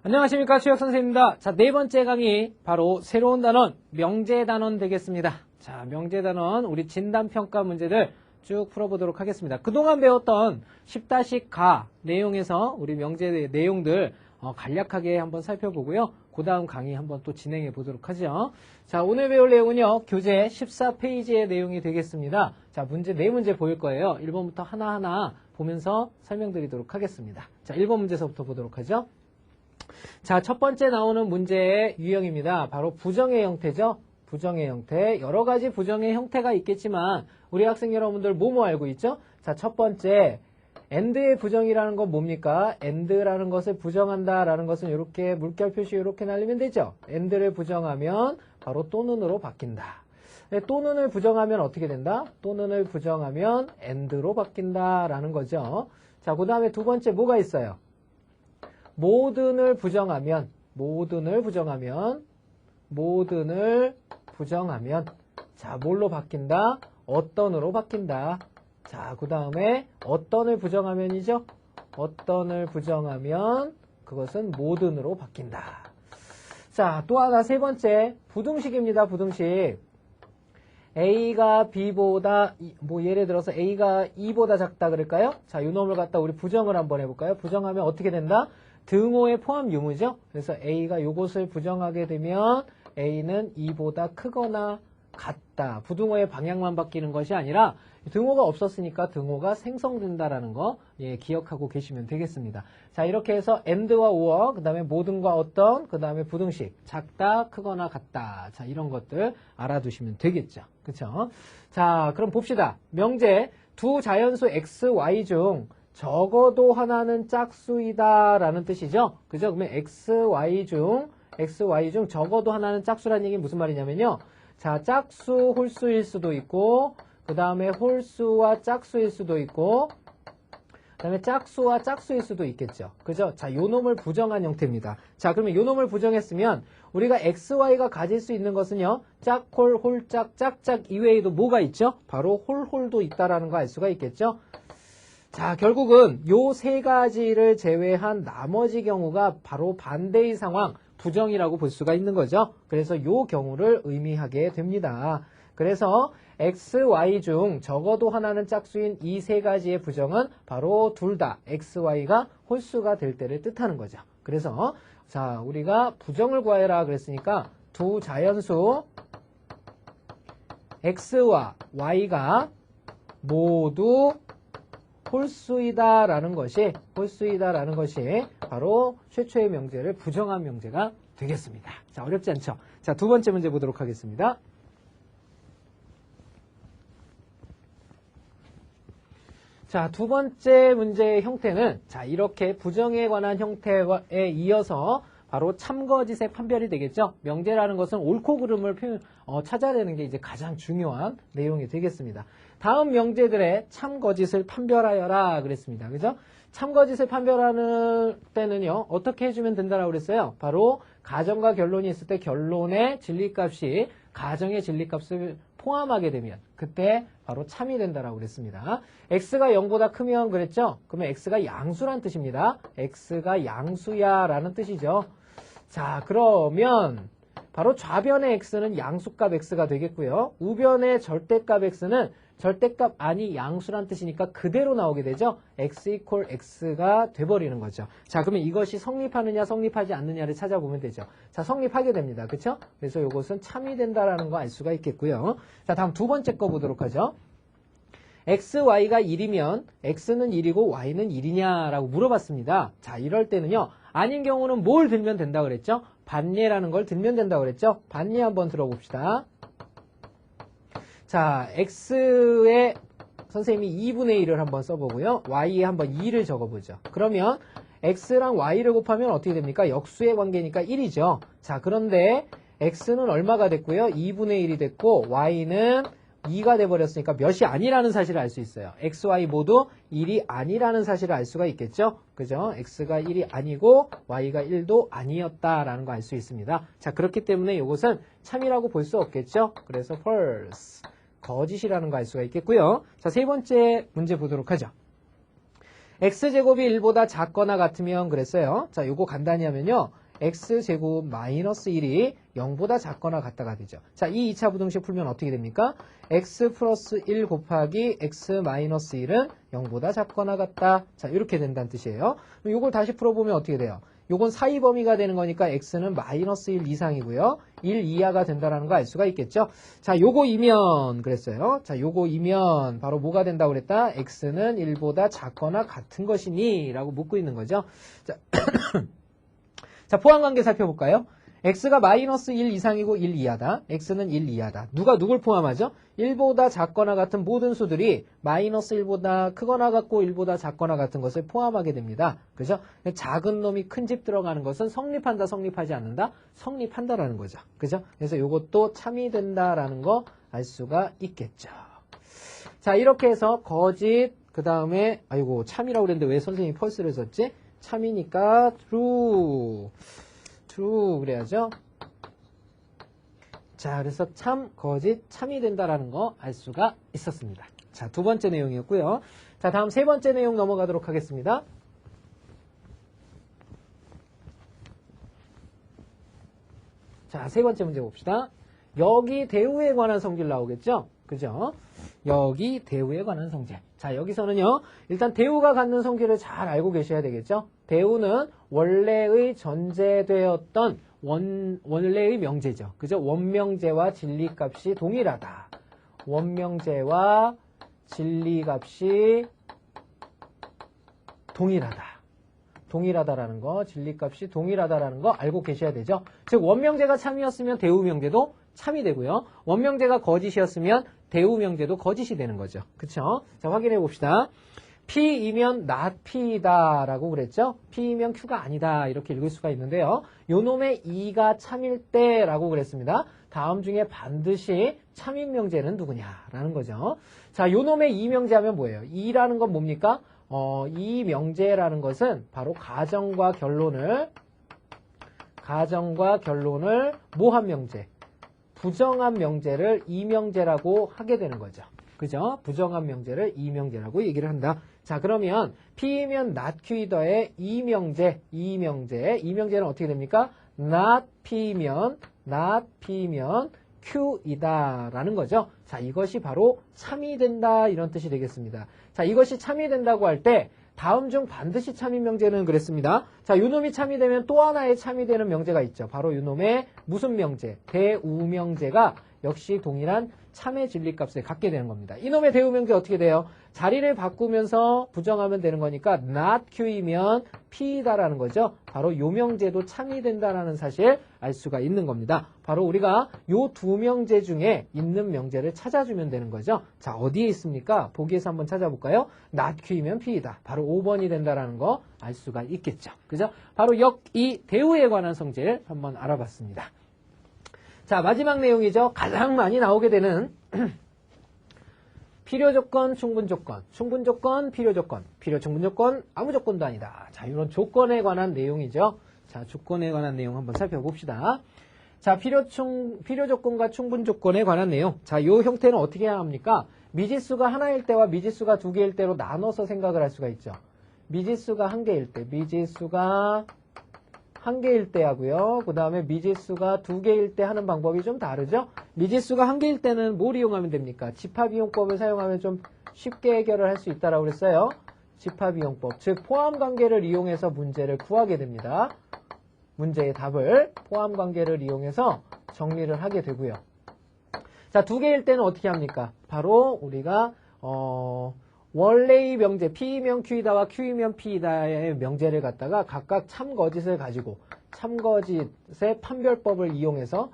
안녕하십니까, 추혁 선생님입니다. 자, 네 번째 강의 바로 새로운 단원, 명제 단원 되겠습니다. 자, 명제 단원 우리 진단평가 문제들 쭉 풀어보도록 하겠습니다. 그동안 배웠던 10-가 내용에서 우리 명제 내용들 간략하게 한번 살펴보고요. 그 다음 강의 한번 또 진행해 보도록 하죠. 자, 오늘 배울 내용은요, 교재 14페이지의 내용이 되겠습니다. 자, 문제, 네 문제 보일 거예요. 1번부터 하나하나 보면서 설명드리도록 하겠습니다. 자, 1번 문제서부터 보도록 하죠. 자, 첫 번째 나오는 문제의 유형입니다. 바로 부정의 형태죠. 부정의 형태. 여러 가지 부정의 형태가 있겠지만 우리 학생 여러분들 뭐뭐 알고 있죠? 자, 첫 번째 and의 부정이라는 건 뭡니까? and라는 것을 부정한다라는 것은 이렇게 물결 표시 이렇게 날리면 되죠. and를 부정하면 바로 또는으로 바뀐다. 또는을 부정하면 어떻게 된다? 또는을 부정하면 and로 바뀐다라는 거죠. 자, 그 다음에 두 번째 뭐가 있어요? 모든을 부정하면 자, 뭘로 바뀐다? 어떤으로 바뀐다. 자, 그 다음에 어떤을 부정하면이죠? 어떤을 부정하면 그것은 모든으로 바뀐다. 자, 또 하나 세 번째 부등식입니다. 부등식. A가 B보다 뭐 예를 들어서 A가 2보다 작다 그럴까요? 자, 이 놈을 갖다 우리 부정을 한번 해볼까요? 부정하면 어떻게 된다? 등호의 포함 유무죠. 그래서 A가 요것을 부정하게 되면 A는 2보다 크거나 같다. 부등호의 방향만 바뀌는 것이 아니라 등호가 없었으니까 등호가 생성된다라는 거 기억하고 계시면 되겠습니다. 자, 이렇게 해서 and와 or, 그 다음에 모든과 어떤, 그 다음에 부등식, 작다, 크거나 같다. 자, 이런 것들 알아두시면 되겠죠. 그쵸? 자, 그럼 봅시다. 명제, 두 자연수 x, y 중 적어도 하나는 짝수이다 라는 뜻이죠. 그죠? 그러면 x, y 중 적어도 하나는 짝수라는 얘기는 무슨 말이냐면요. 자, 짝수, 홀수일 수도 있고, 그 다음에 홀수와 짝수일 수도 있고, 그 다음에 짝수와 짝수일 수도 있겠죠. 그죠? 자, 요 놈을 부정한 형태입니다. 자, 그러면 요 놈을 부정했으면 우리가 x, y가 가질 수 있는 것은요, 짝홀, 홀짝, 짝짝 이외에도 뭐가 있죠? 바로 홀홀도 있다라는 거 알 수가 있겠죠? 자, 결국은 요 세 가지를 제외한 나머지 경우가 바로 반대의 상황, 부정이라고 볼 수가 있는 거죠. 그래서 요 경우를 의미하게 됩니다. 그래서 x, y 중 적어도 하나는 짝수인 이 세 가지의 부정은 바로 둘 다 x, y가 홀수가 될 때를 뜻하는 거죠. 그래서 자, 우리가 부정을 구하여라 그랬으니까 두 자연수 x와 y가 모두 홀수이다라는 것이 바로 최초의 명제를 부정한 명제가 되겠습니다. 자, 어렵지 않죠? 자, 두 번째 문제 보도록 하겠습니다. 자, 두 번째 문제의 형태는 자, 이렇게 부정에 관한 형태에 이어서 바로 참거짓의 판별이 되겠죠. 명제라는 것은 옳고 그름을 찾아내는 게 이제 가장 중요한 내용이 되겠습니다. 다음 명제들의 참거짓을 판별하여라 그랬습니다. 그죠? 참거짓을 판별하는 때는요, 어떻게 해주면 된다라고 그랬어요? 바로 가정과 결론이 있을 때 결론의 진리값이 가정의 진리값을 포함하게 되면 그때 바로 참이 된다라고 그랬습니다. x가 0보다 크면 그랬죠? 그러면 x가 양수란 뜻입니다. x가 양수야 라는 뜻이죠. 자, 그러면 바로 좌변의 x는 양수값 x가 되겠고요. 우변의 절대값 x는 절대값 아니 양수란 뜻이니까 그대로 나오게 되죠. x 이퀄 x가 돼버리는 거죠. 자, 그러면 이것이 성립하느냐 성립하지 않느냐를 찾아보면 되죠. 자, 성립하게 됩니다. 그렇죠? 그래서 이것은 참이 된다라는 거 알 수가 있겠고요. 자, 다음 두 번째 거 보도록 하죠. x, y가 1이면 x는 1이고 y는 1이냐라고 물어봤습니다. 자, 이럴 때는요. 아닌 경우는 뭘 들면 된다고 그랬죠? 반예라는 걸 들면 된다고 그랬죠? 반예 한번 들어봅시다. 자, x에 선생님이 2분의 1을 한번 써보고요. y에 한번 2를 적어보죠. 그러면 x랑 y를 곱하면 어떻게 됩니까? 역수의 관계니까 1이죠. 자, 그런데 x는 얼마가 됐고요? 2분의 1이 됐고 y는 2가 돼버렸으니까 몇이 아니라는 사실을 알 수 있어요. x, y 모두 1이 아니라는 사실을 알 수가 있겠죠? 그죠? x가 1이 아니고 y가 1도 아니었다라는 거 알 수 있습니다. 자, 그렇기 때문에 이것은 참이라고 볼 수 없겠죠? 그래서 false, 거짓이라는 거 알 수가 있겠고요. 자, 세 번째 문제 보도록 하죠. x제곱이 1보다 작거나 같으면 그랬어요. 자, 요거 간단히 하면요. x제곱 마이너스 1이 0보다 작거나 같다가 되죠. 자, 이 2차 부등식 풀면 어떻게 됩니까? x 플러스 1 곱하기 x 마이너스 1은 0보다 작거나 같다. 자, 이렇게 된다는 뜻이에요. 그럼 요걸 다시 풀어보면 어떻게 돼요? 요건 사이 범위가 되는 거니까 x는 마이너스 1 이상이고요. 1 이하가 된다는 거 알 수가 있겠죠? 자, 요거이면 그랬어요. 자, 요거이면 바로 뭐가 된다고 그랬다? x는 1보다 작거나 같은 것이니? 라고 묻고 있는 거죠. 자, 자, 포함관계 살펴볼까요? x가 마이너스 1 이상이고 1 이하다. x는 1 이하다. 누가 누굴 포함하죠? 1보다 작거나 같은 모든 수들이 마이너스 1보다 크거나 같고 1보다 작거나 같은 것을 포함하게 됩니다. 그죠? 작은 놈이 큰 집 들어가는 것은 성립한다, 성립하지 않는다? 성립한다라는 거죠. 그죠? 그래서 이것도 참이 된다라는 거 알 수가 있겠죠. 자, 이렇게 해서 거짓, 그 다음에, 아이고, 참이라고 그랬는데 왜 선생님이 펄스를 썼지? 참이니까 true. true 그래야죠. 자, 그래서 참, 거짓, 참이 된다라는 거 알 수가 있었습니다. 자, 두 번째 내용이었고요. 자, 다음 세 번째 내용 넘어가도록 하겠습니다. 자, 세 번째 문제 봅시다. 여기 대우에 관한 성질 나오겠죠? 그죠? 여기 대우에 관한 성질. 자, 여기서는요, 일단 대우가 갖는 성질을 잘 알고 계셔야 되겠죠? 대우는 원래의 전제되었던 원래의 명제죠. 그죠? 원명제와 진리값이 동일하다. 원명제와 진리값이 동일하다. 동일하다라는 거, 진리값이 동일하다라는 거 알고 계셔야 되죠. 즉, 원명제가 참이었으면 대우명제도 참이 되고요. 원명제가 거짓이었으면 대우명제도 거짓이 되는 거죠. 그쵸? 자, 확인해 봅시다. P이면 not P이다 라고 그랬죠? P이면 Q가 아니다 이렇게 읽을 수가 있는데요. 요놈의 2가 참일 때 라고 그랬습니다. 다음 중에 반드시 참인 명제는 누구냐라는 거죠. 자, 요놈의 2명제 하면 뭐예요? 2라는 건 뭡니까? 이 명제라는 것은 바로 가정과 결론을 모한 명제, 부정한 명제를 이명제라고 하게 되는 거죠. 그죠? 부정한 명제를 이명제라고 얘기를 한다. 자, 그러면 P이면 not Q이더의 이명제는 어떻게 됩니까? not P면 Q이다 라는 거죠. 자, 이것이 바로 참이 된다 이런 뜻이 되겠습니다. 자, 이것이 참이 된다고 할 때 다음 중 반드시 참인 명제는 그랬습니다. 자, 요놈이 참이 되면 또 하나의 참이 되는 명제가 있죠. 바로 요놈의 무슨 명제? 대우명제가 역시 동일한 참의 진리값을 갖게 되는 겁니다. 이놈의 대우명제 어떻게 돼요? 자리를 바꾸면서 부정하면 되는 거니까 not Q이면 P다라는 거죠. 바로 요 명제도 참이 된다라는 사실 알 수가 있는 겁니다. 바로 우리가 요 두 명제 중에 있는 명제를 찾아주면 되는 거죠. 자, 어디에 있습니까? 보기에서 한번 찾아볼까요? not Q이면 P이다. 바로 5번이 된다라는 거 알 수가 있겠죠. 그죠? 바로 이 대우에 관한 성질 한번 알아봤습니다. 자, 마지막 내용이죠. 가장 많이 나오게 되는 필요조건, 충분조건, 충분조건, 필요조건, 필요충분조건, 아무 조건도 아니다. 자, 이런 조건에 관한 내용이죠. 자, 조건에 관한 내용 한번 살펴봅시다. 자, 필요조건과 충분조건에 관한 내용. 자, 이 형태는 어떻게 해야 합니까? 미지수가 하나일 때와 미지수가 두 개일 때로 나눠서 생각을 할 수가 있죠. 미지수가 한 개일 때, 미지수가 한 개일 때 하고요. 그 다음에 미지수가 두 개일 때 하는 방법이 좀 다르죠. 미지수가 한 개일 때는 뭘 이용하면 됩니까? 집합이용법을 사용하면 좀 쉽게 해결을 할 수 있다라고 그랬어요. 집합이용법, 즉 포함관계를 이용해서 문제를 구하게 됩니다. 문제의 답을 포함관계를 이용해서 정리를 하게 되고요. 자, 두 개일 때는 어떻게 합니까? 바로 우리가 원래의 명제 P이면 Q이다와 Q이면 P이다의 명제를 갖다가 각각 참거짓을 가지고 참거짓의 판별법을 이용해서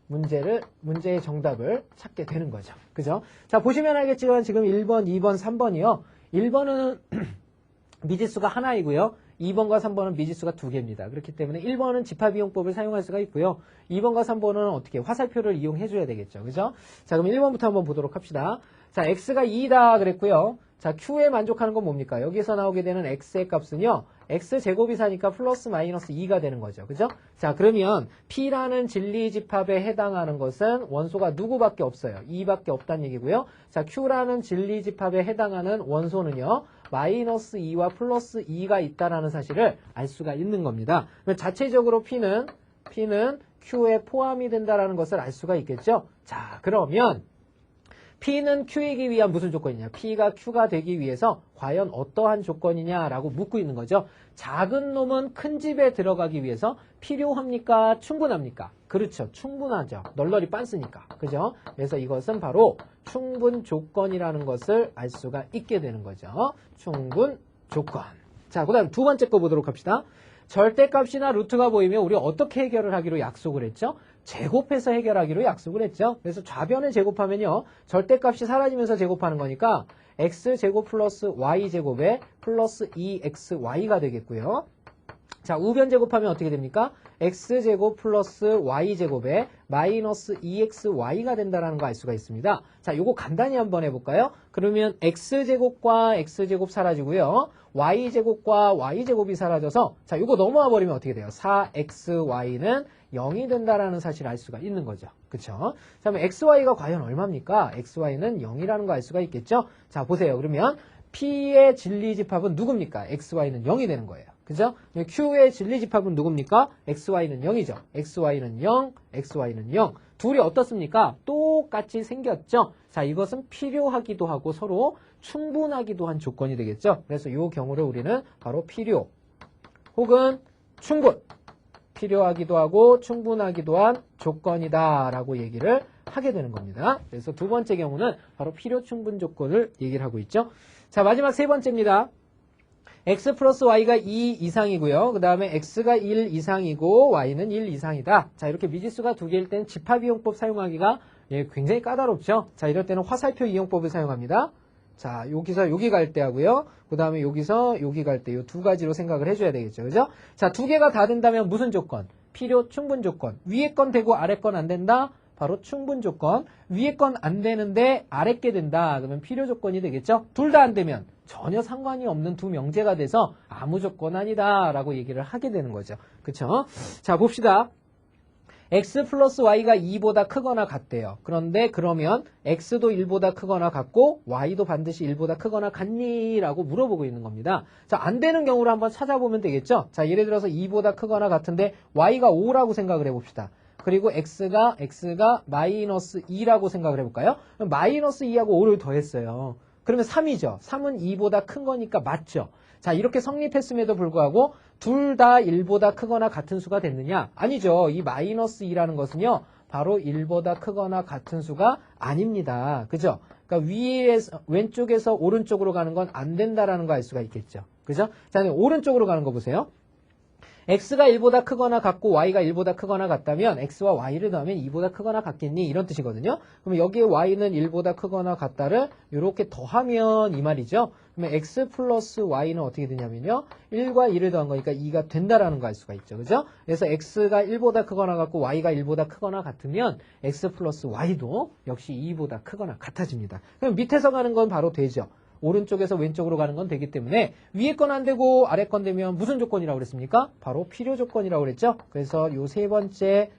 문제의 정답을 찾게 되는 거죠. 그죠? 자, 보시면 알겠지만 지금 1번, 2번, 3번이요. 1번은 미지수가 하나이고요. 2번과 3번은 미지수가 두 개입니다. 그렇기 때문에 1번은 집합이용법을 사용할 수가 있고요. 2번과 3번은 어떻게 화살표를 이용해 줘야 되겠죠. 그죠? 자, 그럼 1번부터 한번 보도록 합시다. 자, x가 2다 그랬고요. 자, q에 만족하는 건 뭡니까? 여기서 나오게 되는 x의 값은요. x제곱이사니까 플러스 마이너스 2가 되는 거죠. 그죠? 자, 그러면 p라는 진리집합에 해당하는 것은 원소가 누구밖에 없어요. 2밖에 없다는 얘기고요. 자, q라는 진리집합에 해당하는 원소는요. 마이너스 2와 플러스 2가 있다라는 사실을 알 수가 있는 겁니다. 자체적으로 P는 Q에 포함이 된다라는 것을 알 수가 있겠죠. 자, 그러면 P는 Q이기 위한 무슨 조건이냐? P가 Q가 되기 위해서 과연 어떠한 조건이냐라고 묻고 있는 거죠. 작은 놈은 큰 집에 들어가기 위해서 필요합니까? 충분합니까? 그렇죠. 충분하죠. 널널이 빤스니까. 그죠? 그래서 이것은 바로 충분 조건이라는 것을 알 수가 있게 되는 거죠. 충분 조건. 자, 그 다음 두 번째 거 보도록 합시다. 절대값이나 루트가 보이면 우리 어떻게 해결을 하기로 약속을 했죠? 제곱해서 해결하기로 약속을 했죠. 그래서 좌변을 제곱하면요. 절대값이 사라지면서 제곱하는 거니까 x제곱 플러스 y제곱에 플러스 2xy가 되겠고요. 자, 우변 제곱하면 어떻게 됩니까? x제곱 플러스 y제곱에 마이너스 2xy가 된다는 거 알 수가 있습니다. 자, 요거 간단히 한번 해볼까요? 그러면 x제곱과 x제곱 사라지고요. y제곱과 y제곱이 사라져서 자, 요거 넘어와 버리면 어떻게 돼요? 4xy는 0이 된다라는 사실을 알 수가 있는 거죠. 그쵸? 자, 그럼 xy가 과연 얼마입니까? xy는 0이라는 거 알 수가 있겠죠? 자, 보세요. 그러면 P의 진리집합은 누굽니까? xy는 0이 되는 거예요. 그죠? Q의 진리집합은 누굽니까? xy는 0이죠. xy는 0, xy는 0. 둘이 어떻습니까? 똑같이 생겼죠? 자, 이것은 필요하기도 하고 서로 충분하기도 한 조건이 되겠죠? 그래서 이 경우를 우리는 바로 필요 혹은 충분, 필요하기도 하고 충분하기도 한 조건이다 라고 얘기를 하게 되는 겁니다. 그래서 두 번째 경우는 바로 필요 충분 조건을 얘기를 하고 있죠. 자, 마지막 세 번째입니다. x 플러스 y가 2 이상이고요. 그 다음에 x가 1 이상이고 y는 1 이상이다. 자, 이렇게 미지수가 두 개일 때는 집합이용법 사용하기가 굉장히 까다롭죠. 자, 이럴 때는 화살표 이용법을 사용합니다. 자, 여기서 여기 갈 때 하고요. 그 다음에 여기서 여기 갈 때 이 두 가지로 생각을 해줘야 되겠죠. 그죠? 자, 두 개가 다 된다면 무슨 조건? 필요 충분 조건. 위에 건 되고 아래 건 안 된다? 바로 충분 조건. 위에 건 안 되는데 아래 게 된다. 그러면 필요 조건이 되겠죠? 둘 다 안 되면 전혀 상관이 없는 두 명제가 돼서 아무 조건 아니다 라고 얘기를 하게 되는 거죠. 그쵸? 자, 봅시다. x 플러스 y가 2보다 크거나 같대요. 그런데 그러면 x도 1보다 크거나 같고 y도 반드시 1보다 크거나 같니? 라고 물어보고 있는 겁니다. 자, 안 되는 경우를 한번 찾아보면 되겠죠? 자, 예를 들어서 2보다 크거나 같은데 y가 5라고 생각을 해봅시다. 그리고 x가 마이너스 2라고 생각을 해볼까요? 그럼 마이너스 2하고 5를 더했어요. 그러면 3이죠. 3은 2보다 큰 거니까 맞죠. 자, 이렇게 성립했음에도 불구하고 둘 다 1보다 크거나 같은 수가 됐느냐? 아니죠. 이 마이너스 2라는 것은요. 바로 1보다 크거나 같은 수가 아닙니다. 그죠? 그러니까 위에서 왼쪽에서 오른쪽으로 가는 건 안 된다라는 거 알 수가 있겠죠. 그죠? 자, 오른쪽으로 가는 거 보세요. x가 1보다 크거나 같고 y가 1보다 크거나 같다면 x와 y를 더하면 2보다 크거나 같겠니? 이런 뜻이거든요. 그러면 여기에 y는 1보다 크거나 같다를 이렇게 더하면 이 말이죠. 그러면 x 플러스 y는 어떻게 되냐면요. 1과 2를 더한 거니까 2가 된다라는 거 알 수가 있죠. 그죠? 그래서 x가 1보다 크거나 같고 y가 1보다 크거나 같으면 x 플러스 y도 역시 2보다 크거나 같아집니다. 그럼 밑에서 가는 건 바로 되죠. 오른쪽에서 왼쪽으로 가는 건 되기 때문에 위에 건 안 되고 아래 건 되면 무슨 조건이라고 그랬습니까? 바로 필요 조건이라고 그랬죠? 그래서 요 세 번째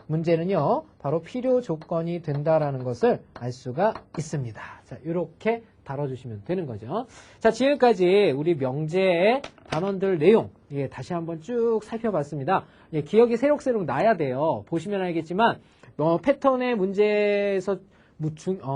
문제는요. 바로 필요 조건이 된다라는 것을 알 수가 있습니다. 자, 이렇게 다뤄주시면 되는 거죠. 자, 지금까지 우리 명제의 단원들 내용 다시 한번 쭉 살펴봤습니다. 기억이 새록새록 나야 돼요. 보시면 알겠지만 패턴의 문제에서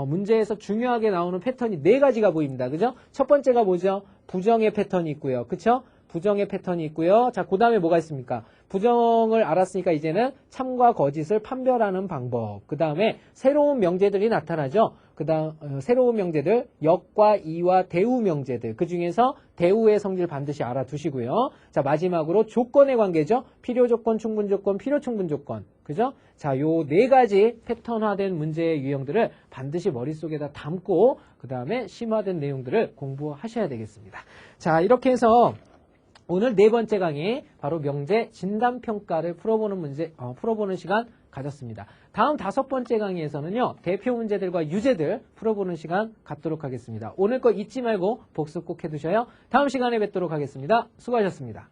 문제에서 중요하게 나오는 패턴이 4가지가 보입니다. 그죠? 첫 번째가 뭐죠? 부정의 패턴이 있고요. 그쵸? 부정의 패턴이 있고요. 자, 그 다음에 뭐가 있습니까? 부정을 알았으니까 이제는 참과 거짓을 판별하는 방법. 그 다음에 새로운 명제들이 나타나죠. 그 다음 새로운 명제들, 역과 이와 대우 명제들. 그 중에서 대우의 성질 반드시 알아두시고요. 자, 마지막으로 조건의 관계죠. 필요 조건, 충분 조건, 필요 충분 조건. 그죠? 자, 요 4가지 패턴화된 문제의 유형들을 반드시 머릿속에다 담고 그 다음에 심화된 내용들을 공부하셔야 되겠습니다. 자, 이렇게 해서 오늘 4번째 강의 바로 명제 진단평가를 풀어보는 시간 가졌습니다. 다음 5번째 강의에서는요. 대표 문제들과 유제들 풀어보는 시간 갖도록 하겠습니다. 오늘 거 잊지 말고 복습 꼭 해두셔요. 다음 시간에 뵙도록 하겠습니다. 수고하셨습니다.